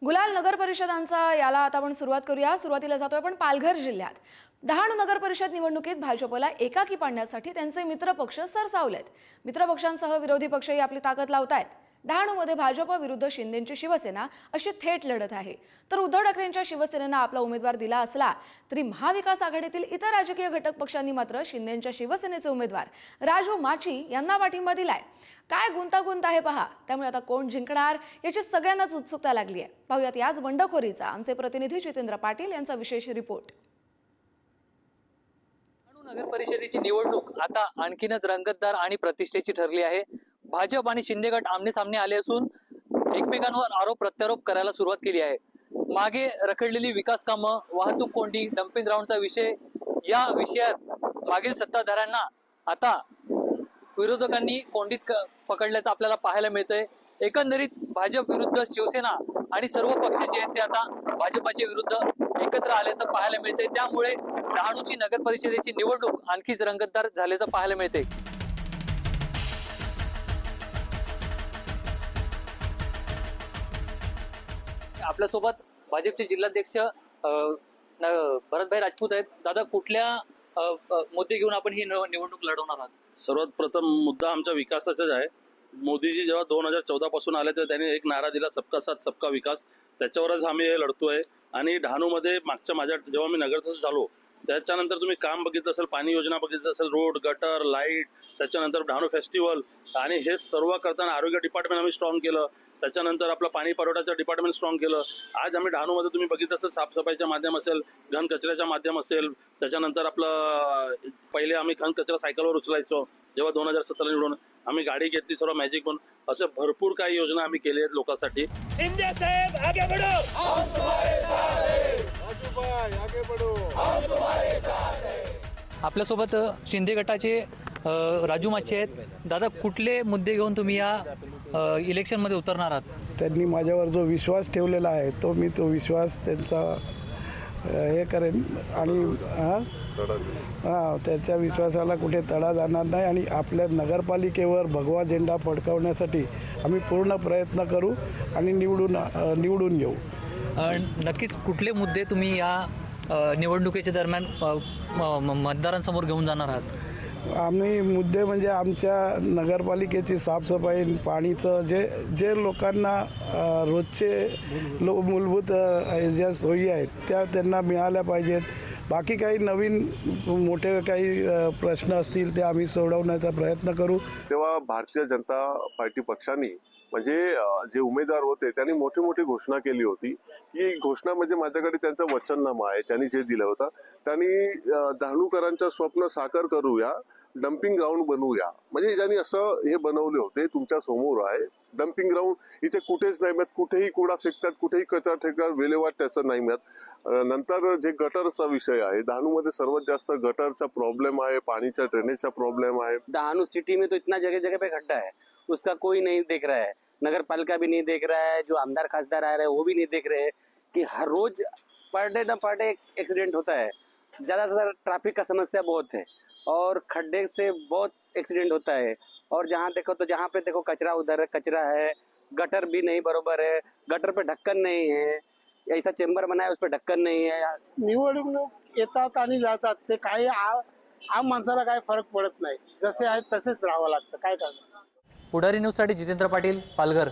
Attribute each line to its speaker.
Speaker 1: गुलाल नगर परिषदांचा याला आता आपण सुरुवात करूया। सुरुवातीला जातोय आपण पालघर जिल्ह्यात। डहाणू नगर परिषद निवडणुकीत भाजपला एकाकी पाडण्यासाठी त्यांचे मित्रपक्ष सरसावलेत। मित्रपक्षांसह विरोधी पक्षही आपली ताकद लावतायत। डहाणूमध्ये भाजप विरुद्ध शिंदेंची शिवसेना अशी थेट लढत आहे। तर उद्धव ठाकरेंच्या शिवसेनेनं आपला उमेदवार दिला असला तरी महाविकास आघाडीतील इतर राजकीय घटक पक्षांनी मात्र शिंदेंच्या शिवसेनेचे उमेदवार राजू माची यांना पाठिंबा दिलाय। काय गुंतागुंत आहे पहा। त्यामुळे आता कोण जिंकणार याची सगळ्यांनाच उत्सुकता लागली आहे। पाहूयात याच बंडखोरीचा आमचे प्रतिनिधी जितेंद्र पाटील यांचा विशेष रिपोर्ट।
Speaker 2: नगर परिषदेची निवडणूक आता आणखीनच रंगतदार आणि प्रतिष्ठेची ठरली आहे। भाजप आणि शिंदे गट आमने सामने आले असून एकमेकांवर आरोप प्रत्यारोप करायला सुरुवात केली आहे। मागे रखडलेली विकास कामं, वाहतूक कोंडी, डम्पिंग ग्राउंडचा विषय, या विषयात मागील सत्ताधाऱ्यांना आता विरोधकांनी कोंडीत पकडल्याचं आपल्याला पाहायला मिळतंय। एकंदरीत भाजप विरुद्ध शिवसेना आणि सर्व पक्ष जे आहेत ते आता भाजपच्या विरुद्ध एकत्र आल्याचं पाहायला मिळतंय। त्यामुळे डहाणूची नगर परिषदेची निवडणूक आणखीच रंगतदार झाल्याचं पाहायला मिळतंय। आपल्यासोबत भाजपचे जिल्हाध्यक्ष भरतभाई राजपूत आहेत। दादा, कुठल्या मुद्दे घेऊन आपण ही निवडणूक लढवणार आहात?
Speaker 3: सर्वात प्रथम मुद्दा आमच्या विकासाचाच आहे। मोदीजी जेव्हा 2014 पासून आले तर त्यांनी एक नारा दिला, सबका साथ सबका विकास। त्याच्यावरच आम्ही हे लढतोय। आणि डहाणूमध्ये माझ्या जेव्हा मी नगरसेवक झालो त्याच्यानंतर तुम्ही काम बघितलं असेल, पाणी योजना बघितलं असेल, रोड, गटर, लाईट, त्याच्यानंतर डहाणू फेस्टिवल, आणि हे सर्व करताना आरोग्य डिपार्टमेंट आम्ही स्ट्रॉंग केलं। त्याच्यानंतर आपलं पाणी पुरवठ्याचं डिपार्टमेंट स्ट्रॉंग केलं। आज आम्ही डहाणूमध्ये तुम्ही बघितलं असेल, साफसफाईच्या माध्यम असेल, घन कचऱ्याच्या माध्यम असेल, त्याच्यानंतर आपलं पहिले आम्ही घन कचरा सायकलवर उचलायचो। जेव्हा 2017 निवडून आम्ही गाडी घेतली सर्व मॅजिक म्हणून, असे भरपूर काही योजना आम्ही केल्या आहेत लोकांसाठी।
Speaker 4: शिंदे साहेब आगे बढ़ो, हम तुम्हारे साथ हैं। राजू भाई आगे बढ़ो, हम तुम्हारे साथ हैं।
Speaker 2: आपल्यासोबत शिंदे गटाचे राजू माची आहेत। दादा, कुठले मुद्दे घेऊन तुम्ही या इलेक्शन मध्ये उतरणार आहात?
Speaker 5: त्यांनी माझ्यावर जो विश्वास ठेवलेला आहे तो विश्वास त्यांचा हे करेन आणि त्याच्या विश्वासाला कुठे तडा जाणार नाही। आणि आपल्या नगरपालिकेवर भगवा झेंडा फडकवण्यासाठी आम्ही पूर्ण प्रयत्न करू आणि निवडून येऊ।
Speaker 2: नक्कीच कुठले मुद्दे तुम्ही या निवडणुकीच्या दरम्यान मतदारांसमोर घेऊन जाणार आहात?
Speaker 5: आम्ही मुद्दे म्हणजे आमच्या नगरपालिकेची साफसफाई, पाणीचं जे लोकांना रोजचे मूलभूत ज्या सोयी आहेत त्या त्यांना मिळाल्या पाहिजेत। बाकी काही नवीन मोठे काही प्रश्न असतील ते आम्ही सोडवण्याचा प्रयत्न करू।
Speaker 6: तेव्हा भारतीय जनता पार्टी पक्षाने म्हणजे जे उमेदवार होते त्यांनी मोठी मोठी घोषणा केली होती। ही घोषणा म्हणजे माझ्याकडे त्यांचं वचननामा आहे, त्यांनी जे दिलं होतं, त्यांनी डहाणूकरांचं स्वप्न साकार करूया, डम्पिंग ग्राउंड बनवूया, म्हणजे ज्यांनी असं हे बनवले होते तुमच्या समोर आहे। डम्पिंग ग्राउंड इथे कुठेच नाही मिळत, कुठेही कुडा फेकतात, कुठेही कचरा फेकतात, विल्हेवाट त्याचं नाही मिळत। नंतर जे गटरचा विषय आहे, डहाणूमध्ये सर्वात जास्त गटरचा प्रॉब्लेम आहे, पाणीच्या ड्रेनेजचा प्रॉब्लेम आहे।
Speaker 7: डहाणू सिटी में तो इतना जगह जगह पे खड्डा है, उसका कोई नहीं देख रहा है, नगर पालिका भी नहीं देख रहा है, जो आमदार खासदार आ रहे हैं वो भी नहीं देख रहे हैं कि हर रोज पर डे न पर डे एक्सीडेंट होता है। ज़्यादातर ट्रैफिक का समस्या बहुत है और खड्डे से बहुत एक्सीडेंट होता है। और जहाँ देखो तो जहाँ पे देखो कचरा, उधर कचरा है, गटर भी नहीं बरोबर है, गटर पे ढक्कन नहीं है, ऐसा चेंबर बना है उस पर ढक्कन नहीं है।
Speaker 8: निवडणूक येतात आणि जातात, ते काही आम माणसाला काही फरक पडत नाही, जसे आहेत तसेच राहावं लागतं, काय करणार।
Speaker 2: पुढारी न्यूजसाठी जितेंद्र पाटील, पालघर।